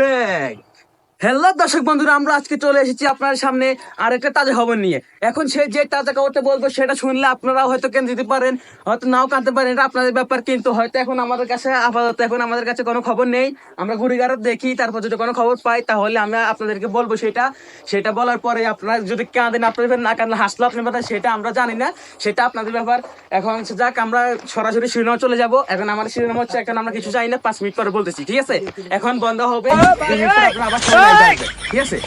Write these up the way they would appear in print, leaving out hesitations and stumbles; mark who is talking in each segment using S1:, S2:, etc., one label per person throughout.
S1: Back. Hello দর্শক বন্ধুরা, আমরা আজকে চলে এসেছি আপনার সামনে আরেকটা তাজা খবর নিয়ে। এখন সে যে তাজা খবরটা বলবো সেটা শুনলে আপনারা হয়তো কেন দিতে পারেন, হয়তো নাও কাঁদতে পারেন, এটা আপনাদের ব্যাপার। কিন্তু হয়তো এখন আমাদের কাছে আপাতত আমাদের কাছে কোনো খবর নেই। আমরা ঘুরিঘাড়ে দেখি, তারপর যদি কোনো খবর পাই তাহলে আমরা আপনাদেরকে বলবো। সেটা বলার পরে আপনারা যদি কাঁদেন আপনাদের ব্যাপার, না কাঁদলে হাসলো আপনার ব্যাপার, সেটা আমরা জানি না, সেটা আপনাদের ব্যাপার। এখন যাক, আমরা সরাসরি শিরোনামে চলে যাব। এখন আমার শিরোনাম হচ্ছে, এখন আমরা কিছু চাই না, 5 মিনিট পরে বলতেছি, ঠিক আছে? এখন বন্ধ হবে, 2 মিনিট পরে আপনারা আবার ঠিক আছে?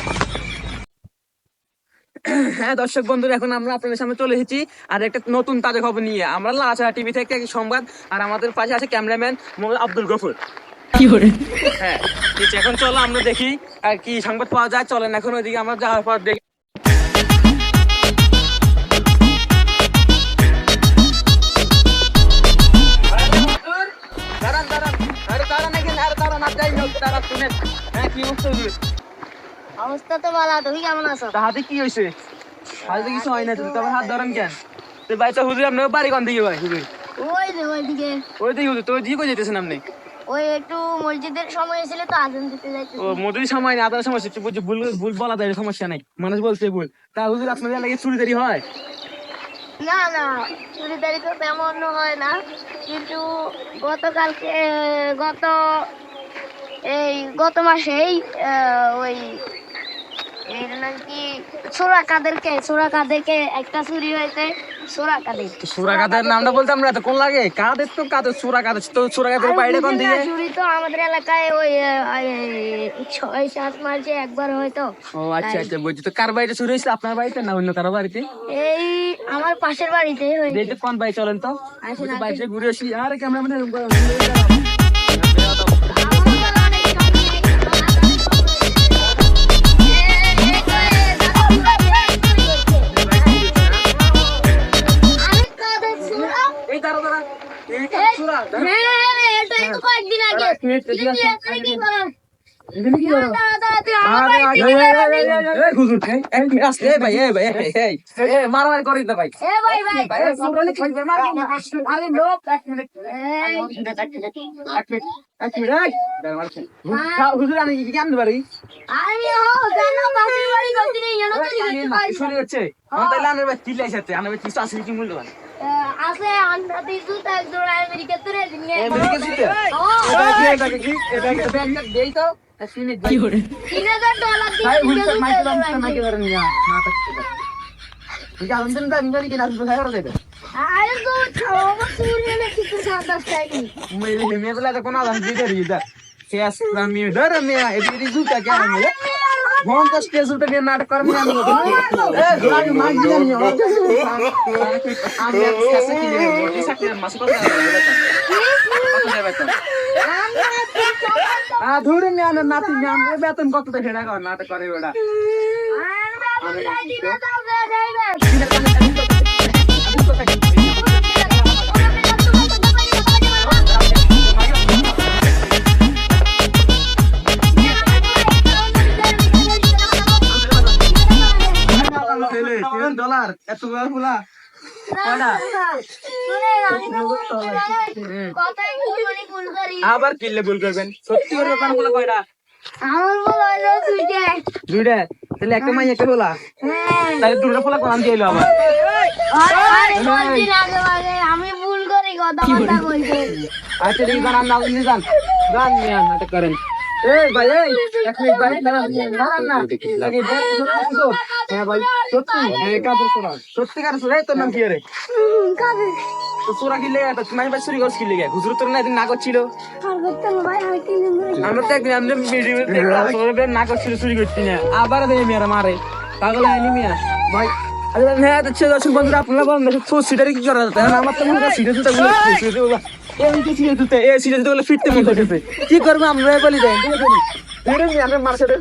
S1: হ্যাঁ দর্শক বন্ধুরা, এখন আমরা আপনাদের সামনে চলে এসেছি আর একটা নতুন তাজা খবর নিয়ে। আমরা লাচারা টিভি থেকে সংবাদ, আর আমাদের পাশে আছে ক্যামেরাম্যান মোহাম্মদ আব্দুল গফুর। হ্যাঁ, এখন চলো আমরা দেখি আর কি সংবাদ পাওয়া যায়। চলেন এখন ওইদিকে আমরা যাওয়ার পর দেখি।
S2: অবস্থা তো ভালো, তুমি কেমন আছো?
S1: হাতে কি হয়েছে? হাতে কিছু হয় না, তুমি তো হাত ধরেন কেন? ভাই তো হুজুর, আপনার বাড়ি কোন দিকে ভাই? হুজুর
S2: ওইদিকে
S1: হুজুর, তো ওইদিকে কই যেতেছেন আপনি?
S2: ওই একটু মসজিদের সময় ছিল তো, আজান দিতে যাইতেছি।
S1: ও মধুরী সময় না, আদার সমস্যা হচ্ছে, বুঝছি। ভুল বলা যায়, সমস্যা নাই, মানুষ বলছে ভুল। তা হুজুর, আপনাদের লাগে চুরি দেরি হয়?
S2: না না, চুরিদারি তো তেমন হয় না, কিন্তু গত মাসেই ওই নাকি সোরা কাদেরকে একটা চুরি হয়েছে।
S1: সুরা কাদের নামটা বলতে আমরা তো কোন লাগে? কাদের তো কাদের, সুরা কাদের তো, সুরা কাদের বাইরে কোন দিকে?
S2: চুরি তো আমাদের এলাকায় ওই 6-7 মাসে একবার হয়তো।
S1: ও আচ্ছা আচ্ছা, বুঝছি। তো কার বাড়িতে চুরি হয়েছিল? আপনার বাড়িতে না অন্য কারো বাড়িতে?
S2: এই আমার পাশের বাড়িতে হয়েছে।
S1: কোন বাড়ি? চলেন তো বাড়িতে ঘুরে আসি। আরে ক্যামেরাম্যান
S2: কয়েকদিন আগে
S1: মারামারি করি না ভাই। হুজুর, আমি কি জানতে পারি? মূল্যবান
S2: আছে আমেরিকা তো
S1: নাটক করে ধরে নাতি বেতন কত সেটা নাটক করে ওটা। $1 এত ফুলা আবার কিনলে ভুল করবেন, সত্যি করে কয়টা? দুইটা? তাহলে একটা মাই একটা বলা, তাহলে দুটো ফোলা কোন দিয়ে এলো আবার?
S2: আমি ভুল করি কথা বলতে।
S1: আচ্ছা ঠিক আছে, গান নাটক করেন। ভাই এক মিনিট ভাই, হ্যাঁ ভাই, সত্যিকার চোরা। তোর নাম কি রে? চোরা কি লেগে তুমি ভাই চুরি করছি কি লেগে? হুজুর তোর না একদিন না করছিল, আমরা তো একদিন না করছিল, চুরি করছি না, আবার মেয়েরা মারে পাগল হয়নি মিয়া ভাই। হ্যাঁ দর্শক বন্ধুরা, আপনারা বলেন সিটারে কি করা যেত? আমার তো মনে হয় ফিরতে মন করতেছে, কি করবো আমরা বলি দেয় মার সাথে